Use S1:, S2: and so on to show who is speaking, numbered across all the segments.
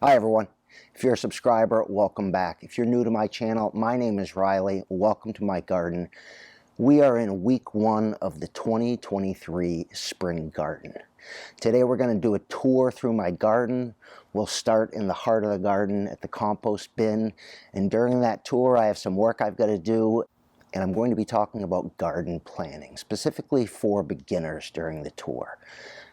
S1: Hi everyone. If you're a subscriber, welcome back. If you're new to my channel, my name is Riley. Welcome to my garden. We are in week 1 of the 2023 spring garden. Today we're going to do a tour through my garden. We'll start in the heart of the garden at the compost bin, and during that tour I have some work I've got to do, and I'm going to be talking about garden planning, specifically for beginners during the tour.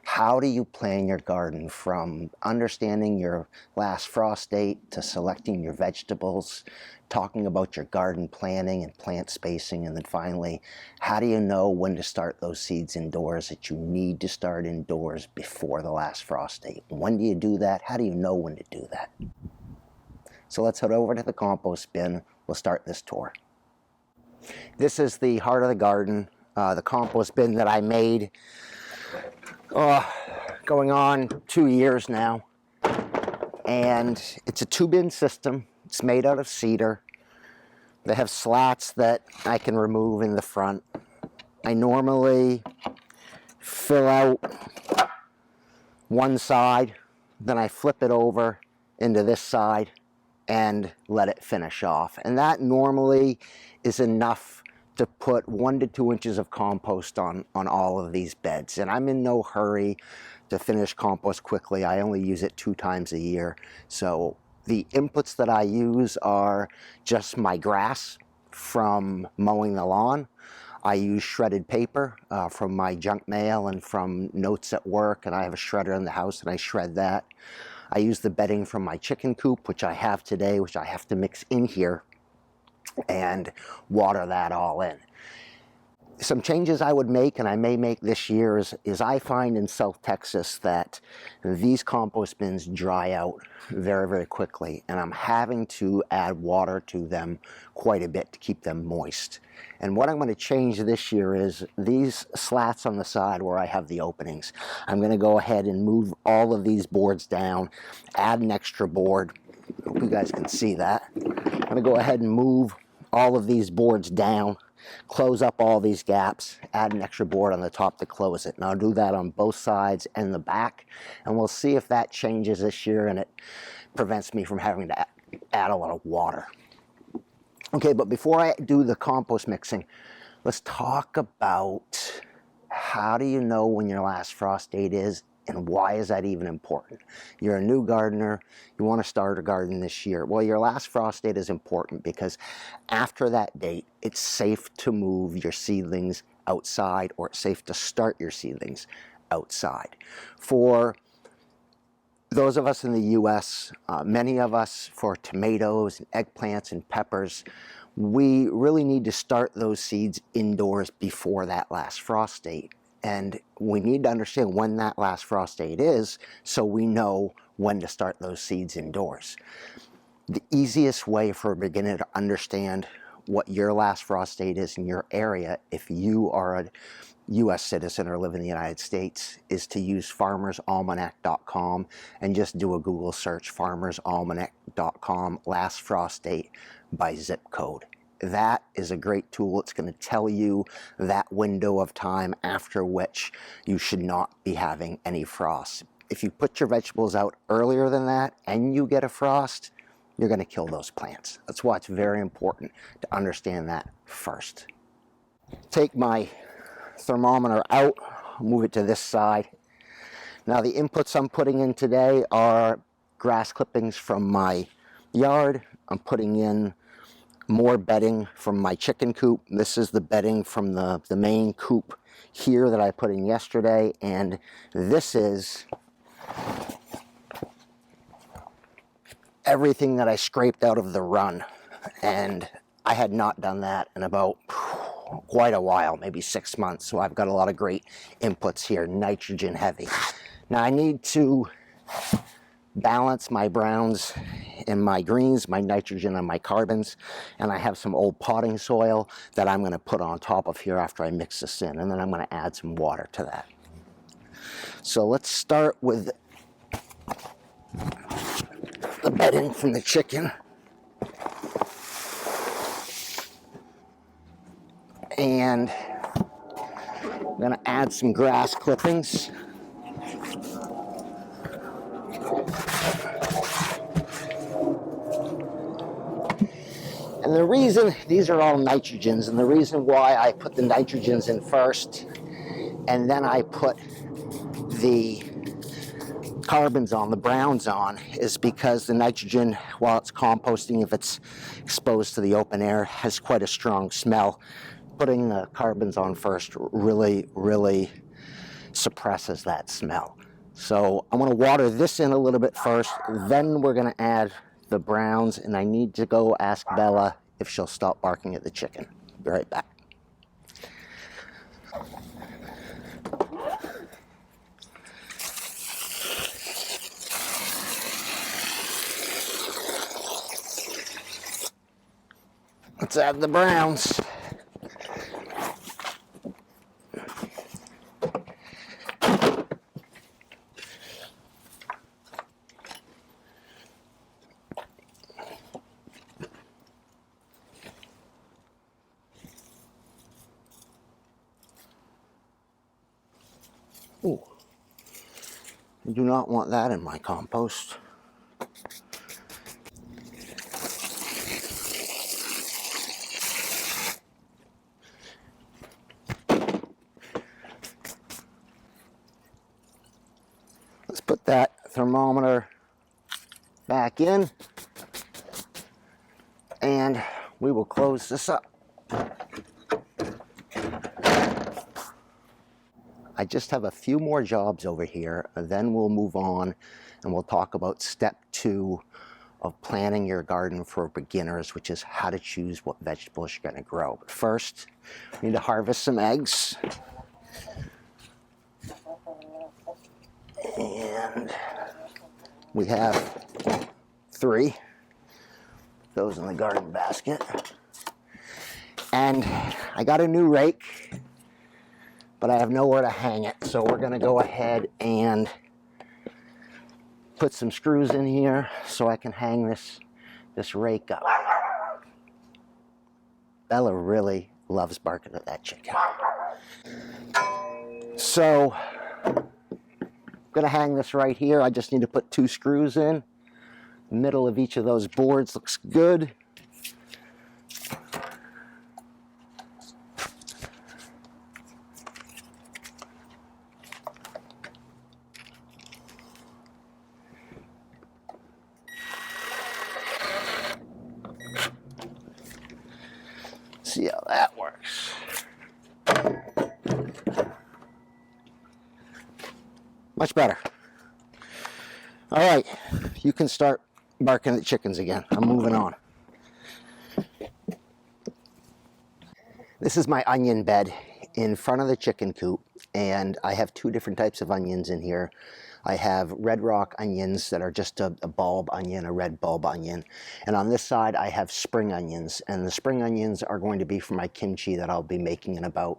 S1: How do you plan your garden, from understanding your last frost date to selecting your vegetables, talking about your garden planning and plant spacing, and then finally, how do you know when to start those seeds indoors that you need to start indoors before the last frost date? When do you do that? How do you know when to do that? So let's head over to the compost bin. We'll start this tour. This is the heart of the garden, the compost bin that I made going on 2 years now, and it's a 2-bin system. It's made out of cedar. They have slats that I can remove in the front. I normally fill out one side, then I flip it over into this side and let it finish off, and that normally is enough to put 1 to 2 inches of compost on all of these beds. And I'm in no hurry to finish compost quickly. I only use it 2 times a year. So the inputs that I use are just my grass from mowing the lawn. I use shredded paper from my junk mail and from notes at work, and I have a shredder in the house and I shred that. I use the bedding from my chicken coop, which I have today, which I have to mix in here and water that all in. Some changes I would make, and I may make this year, is I find in South Texas that these compost bins dry out very, very quickly, and I'm having to add water to them quite a bit to keep them moist. And what I'm going to change this year is these slats on the side where I have the openings. I'm going to go ahead and move all of these boards down, add an extra board. Hope you guys can see that. I'm going to go ahead and move all of these boards down, close up all these gaps, add an extra board on the top to close it. And I'll do that on both sides and the back, and we'll see if that changes this year and it prevents me from having to add a lot of water. Okay, but before I do the compost mixing, let's talk about how do you know when your last frost date is, and why is that even important? You're a new gardener, you want to start a garden this year. Well, your last frost date is important because after that date, it's safe to move your seedlings outside, or it's safe to start your seedlings outside. For those of us in the US, many of us, for tomatoes and eggplants and peppers, we really need to start those seeds indoors before that last frost date. And we need to understand when that last frost date is so we know when to start those seeds indoors. The easiest way for a beginner to understand what your last frost date is in your area, if you are a U.S. citizen or live in the United States, is to use farmersalmanac.com and just do a Google search, farmersalmanac.com, last frost date by zip code. That is a great tool. It's going to tell you that window of time after which you should not be having any frost. If you put your vegetables out earlier than that and you get a frost, you're going to kill those plants. That's why it's very important to understand that first. Take my thermometer out, move it to this side. Now the inputs I'm putting in today are grass clippings from my yard. I'm putting in more bedding from my chicken coop. This is the bedding from the main coop here that I put in yesterday, and this is everything that I scraped out of the run, and I had not done that in about quite a while, maybe 6 months, so I've got a lot of great inputs here, nitrogen heavy. Now I need to balance my browns and my greens, my nitrogen and my carbons, and I have some old potting soil that I'm going to put on top of here after I mix this in, and then I'm going to add some water to that. So let's start with the bedding from the chicken. And I'm going to add some grass clippings. And the reason, these are all nitrogens, and the reason why I put the nitrogens in first and then I put the carbons on, the browns on, is because the nitrogen, while it's composting, if it's exposed to the open air, has quite a strong smell. Putting the carbons on first really suppresses that smell. So I'm going to water this in a little bit first, then we're going to add the browns, and I need to go ask Bella if she'll stop barking at the chicken. Be right back. Let's add the browns. Ooh, I do not want that in my compost. Let's put that thermometer back in, and we will close this up. I just have a few more jobs over here, and then we'll move on and we'll talk about step 2 of planning your garden for beginners, which is how to choose what vegetables you're going to grow. But first, we need to harvest some eggs. And we have 3. Those in the garden basket. And I got a new rake, but I have nowhere to hang it, so we're going to go ahead and put some screws in here so I can hang this rake up. Bella really loves barking at that chicken. So I'm going to hang this right here. I just need to put 2 screws in. The middle of each of those boards looks good. See how that works. Much better. All right, you can start barking at chickens again. I'm moving on. This is my onion bed in front of the chicken coop, and I have 2 different types of onions in here. I have red rock onions that are just a bulb onion, a red bulb onion. And on this side, I have spring onions. And the spring onions are going to be for my kimchi that I'll be making in about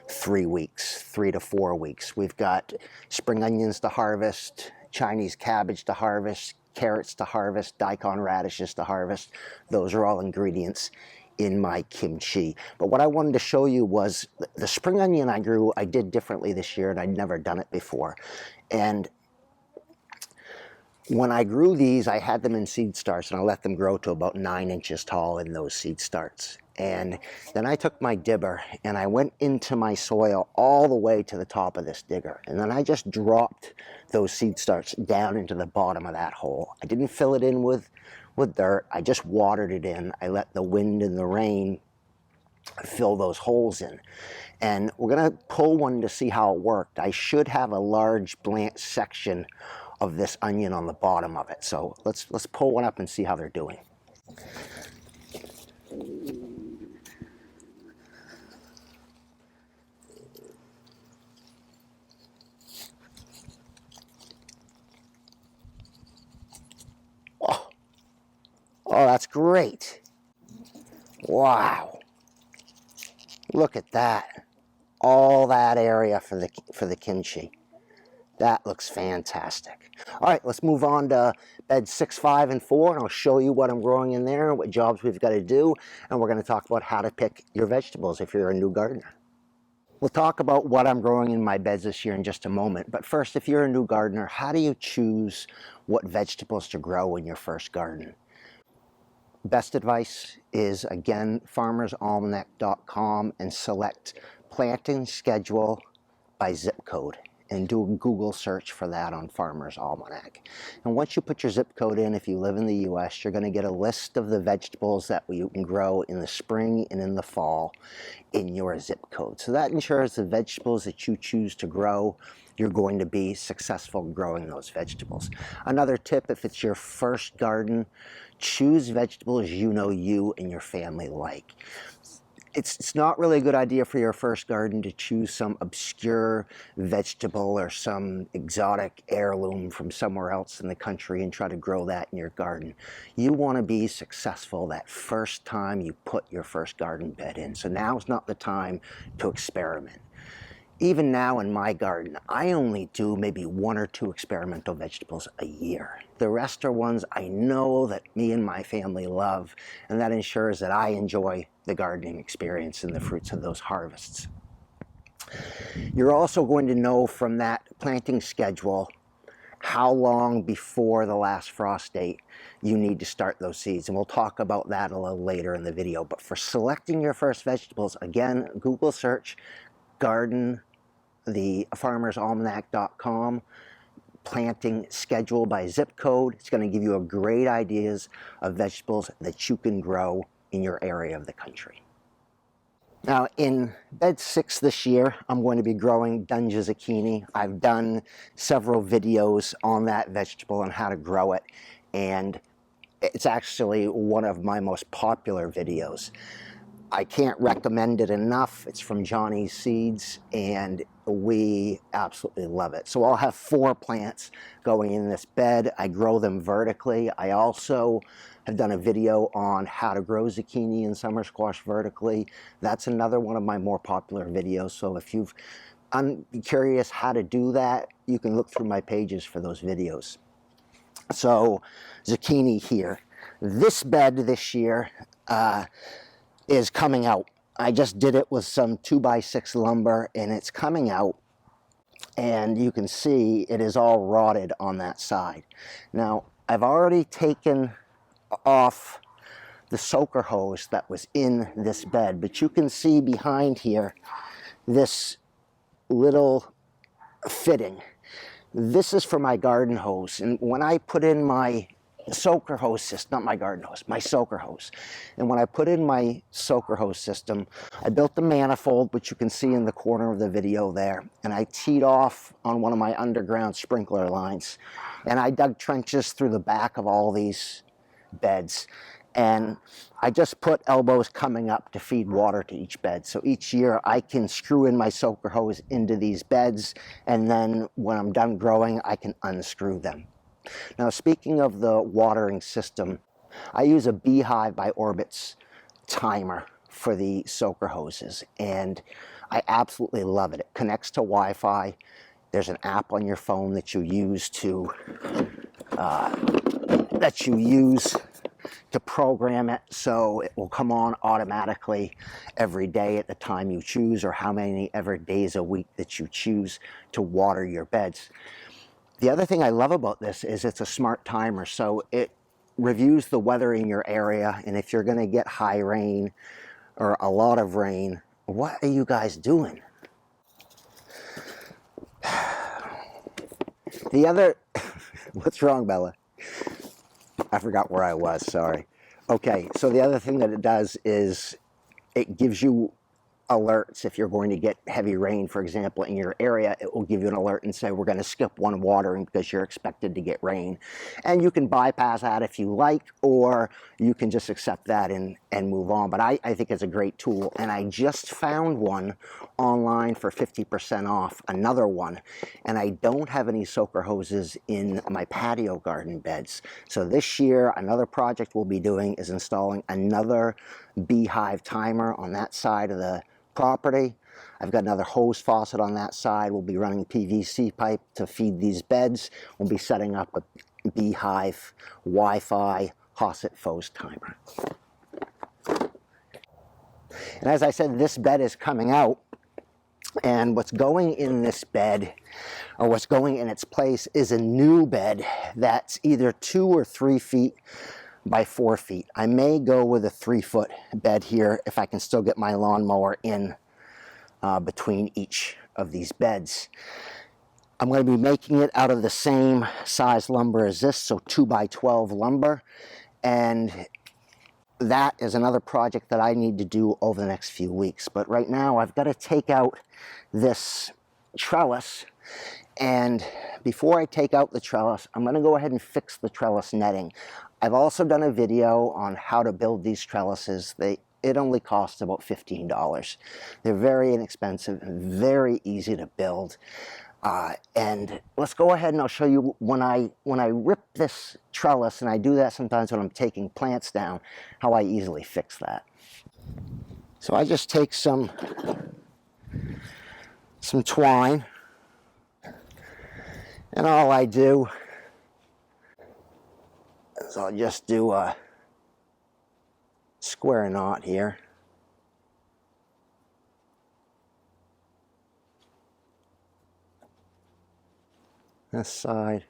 S1: 3 weeks, 3 to 4 weeks. We've got spring onions to harvest, Chinese cabbage to harvest, carrots to harvest, daikon radishes to harvest. Those are all ingredients in my kimchi. But what I wanted to show you was the spring onion I grew, I did differently this year, and I'd never done it before. And when I grew these, I had them in seed starts, and I let them grow to about 9 inches tall in those seed starts. And then I took my dibber and I went into my soil all the way to the top of this digger. And then I just dropped those seed starts down into the bottom of that hole. I didn't fill it in with dirt. I just watered it in. I let the wind and the rain fill those holes in. And we're going to pull one to see how it worked. I should have a large blank section of this onion on the bottom of it. So let's pull one up and see how they're doing. Oh, that's great. Wow. Look at that. All that area for the kimchi. That looks fantastic. All right, let's move on to bed 6, 5, and 4, and I'll show you what I'm growing in there, what jobs we've got to do, and we're going to talk about how to pick your vegetables if you're a new gardener. We'll talk about what I'm growing in my beds this year in just a moment, but first, if you're a new gardener, how do you choose what vegetables to grow in your first garden? Best advice is, again, farmersalmanac.com, and select planting schedule by zip code and do a Google search for that on Farmer's Almanac. And once you put your zip code in, if you live in the US, you're going to get a list of the vegetables that you can grow in the spring and in the fall in your zip code. So that ensures the vegetables that you choose to grow, you're going to be successful growing those vegetables. Another tip, if it's your first garden, choose vegetables you know you and your family like. It's not really a good idea for your first garden to choose some obscure vegetable or some exotic heirloom from somewhere else in the country and try to grow that in your garden. You want to be successful that first time you put your first garden bed in. So now's not the time to experiment. Even now in my garden, I only do maybe 1 or 2 experimental vegetables a year. The rest are ones I know that me and my family love, and that ensures that I enjoy the gardening experience and the fruits of those harvests. You're also going to know from that planting schedule how long before the last frost date you need to start those seeds, and we'll talk about that a little later in the video. But for selecting your first vegetables, again, Google search garden, the farmersalmanac.com, planting schedule by zip code. It's going to give you a great ideas of vegetables that you can grow in your area of the country. Now in bed 6 this year, I'm going to be growing Dunja zucchini. I've done several videos on that vegetable and how to grow it, and it's actually one of my most popular videos. I can't recommend it enough. It's from Johnny's Seeds, and we absolutely love it. So I'll have 4 plants going in this bed. I grow them vertically. I also have done a video on how to grow zucchini and summer squash vertically. That's another one of my more popular videos. So if you've curious how to do that, you can look through my pages for those videos. So zucchini here. This bed this year, is coming out. I just did it with some 2x6 lumber, and it's coming out, and you can see it is all rotted on that side. Now I've already taken off the soaker hose that was in this bed, but you can see behind here this little fitting. This is for my garden hose, and when I put in my soaker hose system, not my garden hose, my soaker hose. And when I put in my soaker hose system, I built the manifold, which you can see in the corner of the video there, and I teed off on one of my underground sprinkler lines. And I dug trenches through the back of all these beds. And I just put elbows coming up to feed water to each bed. So each year I can screw in my soaker hose into these beds, and then when I'm done growing, I can unscrew them. Now, speaking of the watering system, I use a Beehive by Orbit's timer for the soaker hoses, and I absolutely love it. It connects to Wi-Fi. There's an app on your phone that you use to program it, so it will come on automatically every day at the time you choose, or how many ever days a week that you choose to water your beds. The other thing I love about this is it's a smart timer, so it reviews the weather in your area, and if you're going to get high rain or a lot of rain, what are you guys doing? The other, what's wrong, Bella? I forgot where I was, sorry. Okay, so the other thing that it does is it gives you alerts. If you're going to get heavy rain, for example, in your area, it will give you an alert and say, we're going to skip one watering because you're expected to get rain. And you can bypass that if you like, or you can just accept that and move on. But I think it's a great tool, and I just found one online for 50% off, another one, and I don't have any soaker hoses in my patio garden beds. So this year, another project we'll be doing is installing another Beehive timer on that side of the property. I've got another hose faucet on that side. We'll be running PVC pipe to feed these beds. We'll be setting up a Beehive Wi-Fi Hosset Fos timer. And as I said, this bed is coming out, and what's going in this bed, or what's going in its place, is a new bed that's either 2 or 3 feet by 4 feet. I may go with a 3-foot bed here if I can still get my lawnmower in between each of these beds. I'm going to be making it out of the same size lumber as this, so 2x12 lumber, and that is another project that I need to do over the next few weeks. But right now I've got to take out this trellis, and before I take out the trellis, I'm going to go ahead and fix the trellis netting. I've also done a video on how to build these trellises. It only costs about $15. They're very inexpensive and very easy to build. And let's go ahead and I'll show you when I rip this trellis, and I do that sometimes when I'm taking plants down, how I easily fix that. So I just take some twine, and all I do is I'll just do a square knot here. This side.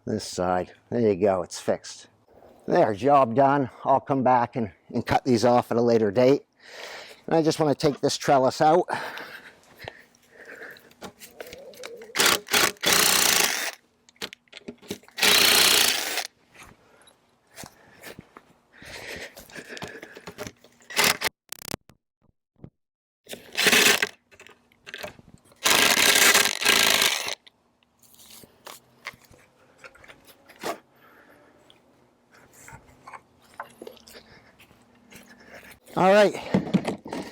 S1: This side. There you go, it's fixed. There, job done. I'll come back and cut these off at a later date. And I just want to take this trellis out. All right,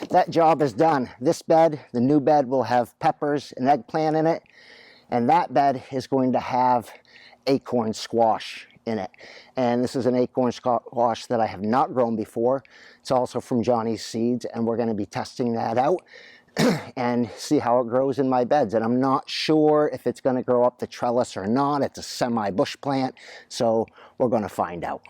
S1: that job is done. This bed, the new bed, will have peppers and eggplant in it, and that bed is going to have acorn squash in it. And this is an acorn squash that I have not grown before. It's also from Johnny's Seeds, and we're going to be testing that out and see how it grows in my beds. And I'm not sure if it's going to grow up the trellis or not. It's a semi-bush plant, so we're going to find out.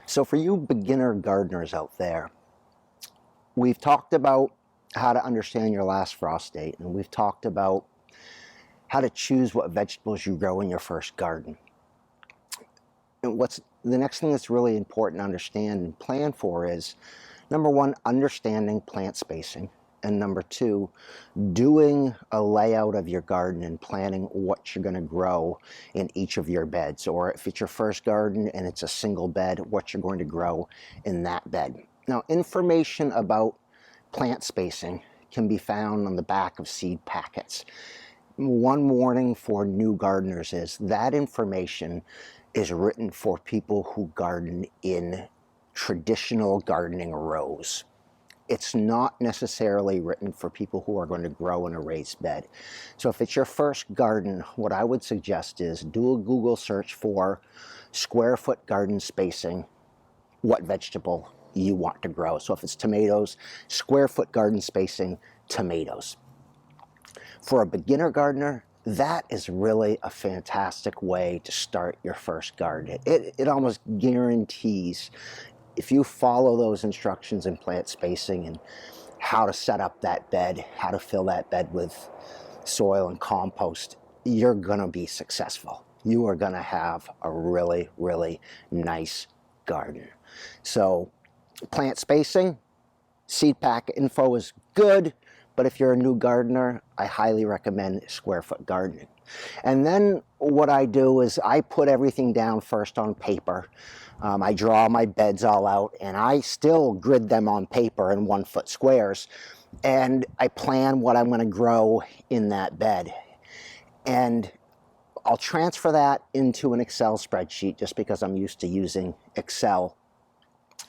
S1: So for you beginner gardeners out there, we've talked about how to understand your last frost date, and we've talked about how to choose what vegetables you grow in your first garden. And what's the next thing that's really important to understand and plan for is, number one, understanding plant spacing. And number two, doing a layout of your garden and planning what you're going to grow in each of your beds. Or if it's your first garden and it's a single bed, what you're going to grow in that bed. Now, information about plant spacing can be found on the back of seed packets. One warning for new gardeners is that information is written for people who garden in traditional gardening rows. It's not necessarily written for people who are going to grow in a raised bed. So if it's your first garden, what I would suggest is do a Google search for square foot garden spacing, what vegetable you want to grow. So if it's tomatoes, square foot garden spacing, tomatoes. For a beginner gardener, that is really a fantastic way to start your first garden. It almost guarantees, if you follow those instructions in plant spacing and how to set up that bed, how to fill that bed with soil and compost, you're gonna be successful. You are gonna have a really, really nice garden. So plant spacing, seed pack info is good, but if you're a new gardener, I highly recommend square foot gardening. And then what I do is I put everything down first on paper. I draw my beds all out, and I still grid them on paper in 1 foot squares, and I plan what I'm going to grow in that bed. And I'll transfer that into an Excel spreadsheet just because I'm used to using Excel.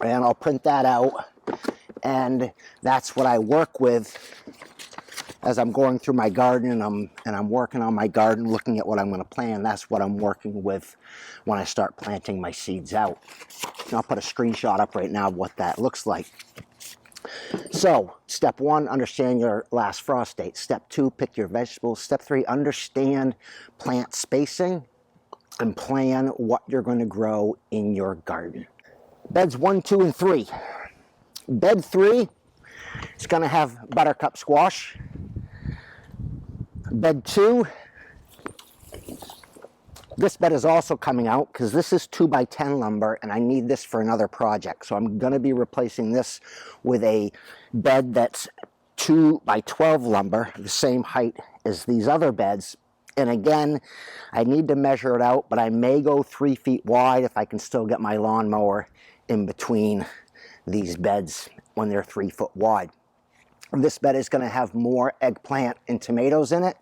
S1: And I'll print that out, and that's what I work with as I'm going through my garden and I'm working on my garden, looking at what I'm going to plant. That's what I'm working with when I start planting my seeds out. And I'll put a screenshot up right now of what that looks like. So, step 1, understand your last frost date. Step 2, pick your vegetables. Step 3, understand plant spacing and plan what you're going to grow in your garden. Beds 1, 2, and 3. Bed 3 is going to have buttercup squash. Bed 2, this bed is also coming out because this is 2x10 lumber and I need this for another project. So I'm going to be replacing this with a bed that's 2x12 lumber, the same height as these other beds. And again, I need to measure it out, but I may go 3 feet wide if I can still get my lawnmower in between these beds when they're 3 foot wide. This bed is going to have more eggplant and tomatoes in it.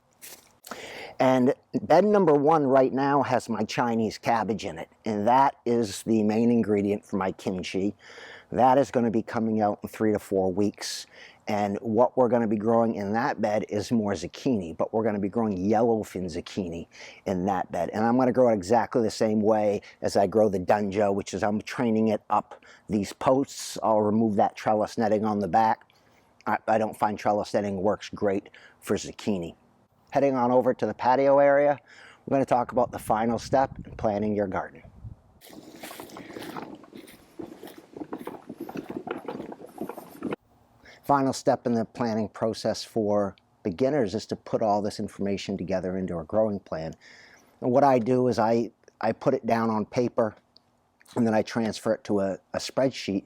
S1: And bed number 1 right now has my Chinese cabbage in it, and that is the main ingredient for my kimchi. That is going to be coming out in 3 to 4 weeks. And what we're going to be growing in that bed is more zucchini, but we're going to be growing yellowfin zucchini in that bed. And I'm going to grow it exactly the same way as I grow the dunjo, which is I'm training it up these posts. I'll remove that trellis netting on the back. I don't find trellis netting works great for zucchini. Heading on over to the patio area, we're going to talk about the final step in planting your garden. Final step in the planning process for beginners is to put all this information together into a growing plan. And what I do is I put it down on paper and then I transfer it to a spreadsheet,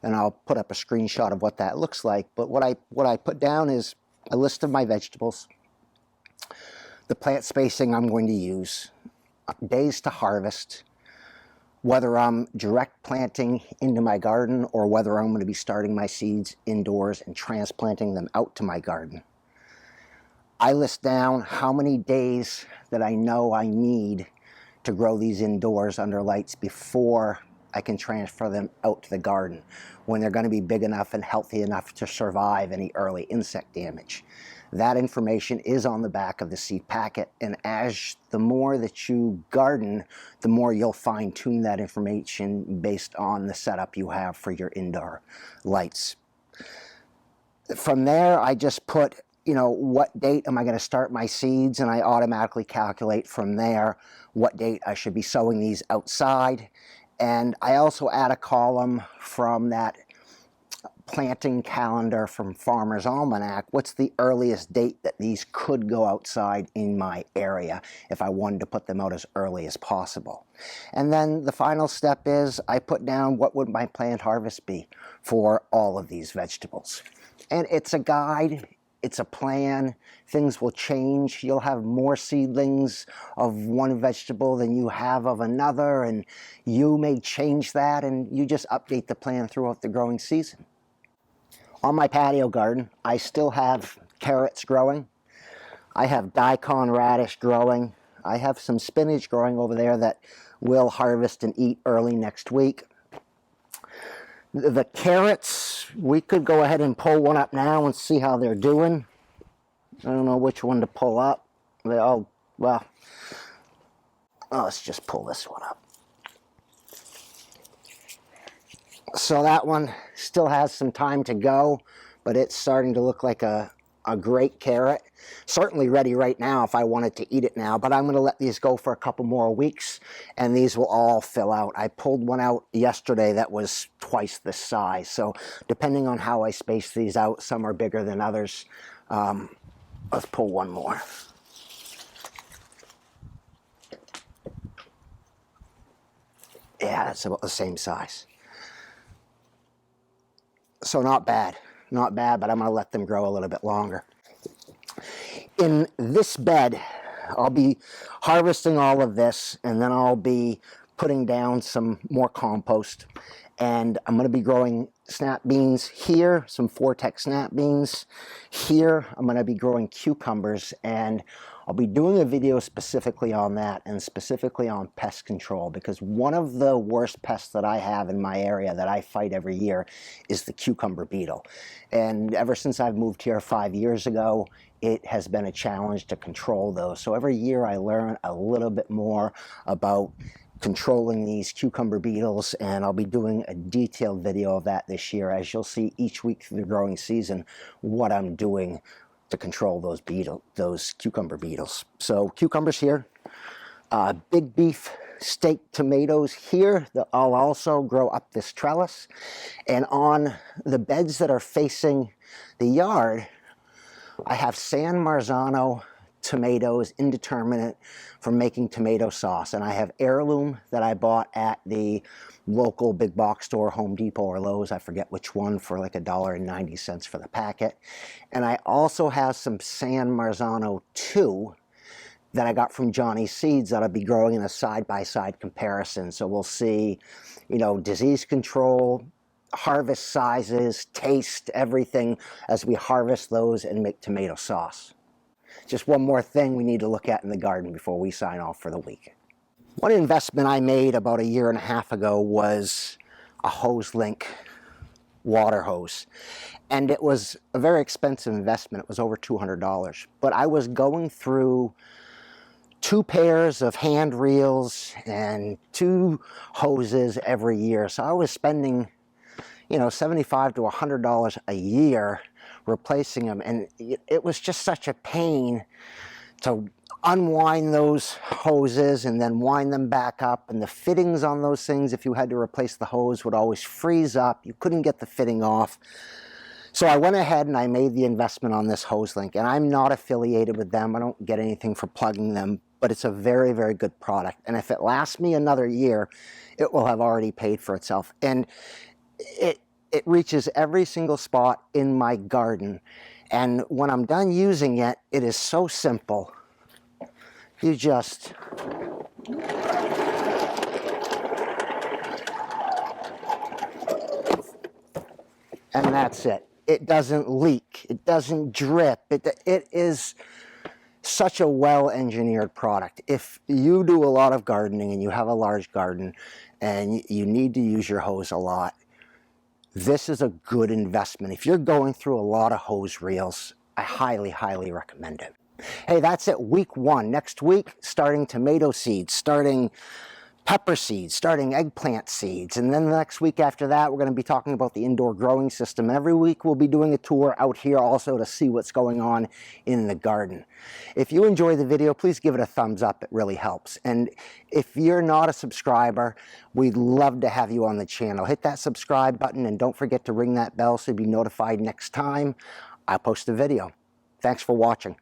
S1: and I'll put up a screenshot of what that looks like. But what I put down is a list of my vegetables, the plant spacing I'm going to use, days to harvest, whether I'm direct planting into my garden or whether I'm going to be starting my seeds indoors and transplanting them out to my garden. I list down how many days that I know I need to grow these indoors under lights before I can transfer them out to the garden, when they're going to be big enough and healthy enough to survive any early insect damage. That information is on the back of the seed packet, and as the more that you garden, the more you'll fine-tune that information based on the setup you have for your indoor lights. From there, I just put, what date am I going to start my seeds, and I automatically calculate from there what date I should be sowing these outside. And I also add a column from that planting calendar from Farmer's Almanac. What's the earliest date that these could go outside in my area if I wanted to put them out as early as possible? And then the final step is I put down what would my planned harvest be for all of these vegetables. And it's a guide, it's a plan. Things will change. You'll have more seedlings of one vegetable than you have of another, and you may change that, and you just update the plan throughout the growing season. On my patio garden, I still have carrots growing. I have daikon radish growing. I have some spinach growing over there that we'll harvest and eat early next week. The carrots, we could go ahead and pull one up now and see how they're doing. I don't know which one to pull up. They all, well, let's just pull this one up. So that one still has some time to go, but it's starting to look like a great carrot. Certainly ready right now if I wanted to eat it now, but I'm going to let these go for a couple more weeks, and these will all fill out. I pulled one out yesterday that was twice this size, so depending on how I space these out, some are bigger than others. Let's pull one more. Yeah, that's about the same size. So not bad, but I'm going to let them grow a little bit longer. In this bed, I'll be harvesting all of this, and then I'll be putting down some more compost. And I'm going to be growing snap beans here, some Vortex snap beans. Here, I'm going to be growing cucumbers, and I'll be doing a video specifically on that and specifically on pest control, because one of the worst pests that I have in my area that I fight every year is the cucumber beetle. And ever since I've moved here 5 years ago, it has been a challenge to control those. So every year I learn a little bit more about controlling these cucumber beetles, and I'll be doing a detailed video of that this year, as you'll see each week through the growing season what I'm doing to control those cucumber beetles. So cucumbers here, big beef steak tomatoes here that I'll also grow up this trellis, and on the beds that are facing the yard I have San Marzano tomatoes, indeterminate, for making tomato sauce. And I have heirloom that I bought at the local big box store, Home Depot or Lowe's, I forget which one, for like $1.90 for the packet. And I also have some San Marzano 2 that I got from Johnny's Seeds that I'll be growing in a side-by-side comparison. So we'll see, you know, disease control, harvest sizes, taste, everything as we harvest those and make tomato sauce. Just one more thing we need to look at in the garden before we sign off for the week. One investment I made about 1.5 years ago was a hose link water hose. And it was a very expensive investment. It was over $200. But I was going through 2 pairs of hand reels and 2 hoses every year. So I was spending, you know, $75 to $100 a year replacing them, and it was just such a pain to unwind those hoses and then wind them back up, and the fittings on those things, if you had to replace the hose, would always freeze up. You couldn't get the fitting off. So I went ahead and I made the investment on this hose link, and I'm not affiliated with them. I don't get anything for plugging them, but it's a very, very good product, and if it lasts me another year, it will have already paid for itself. And it reaches every single spot in my garden. And when I'm done using it, it is so simple. You just and that's it. It doesn't leak. It doesn't drip. It is such a well-engineered product. If you do a lot of gardening and you have a large garden and you need to use your hose a lot, this is a good investment. If you're going through a lot of hose reels, I highly, highly recommend it. Hey, that's it, week 1. Next week, starting tomato seeds, starting pepper seeds, starting eggplant seeds. And then the next week after that, we're going to be talking about the indoor growing system. And every week we'll be doing a tour out here also to see what's going on in the garden. If you enjoy the video, please give it a thumbs up. It really helps. And if you're not a subscriber, we'd love to have you on the channel. Hit that subscribe button and don't forget to ring that bell so you'll be notified next time I post a video. Thanks for watching.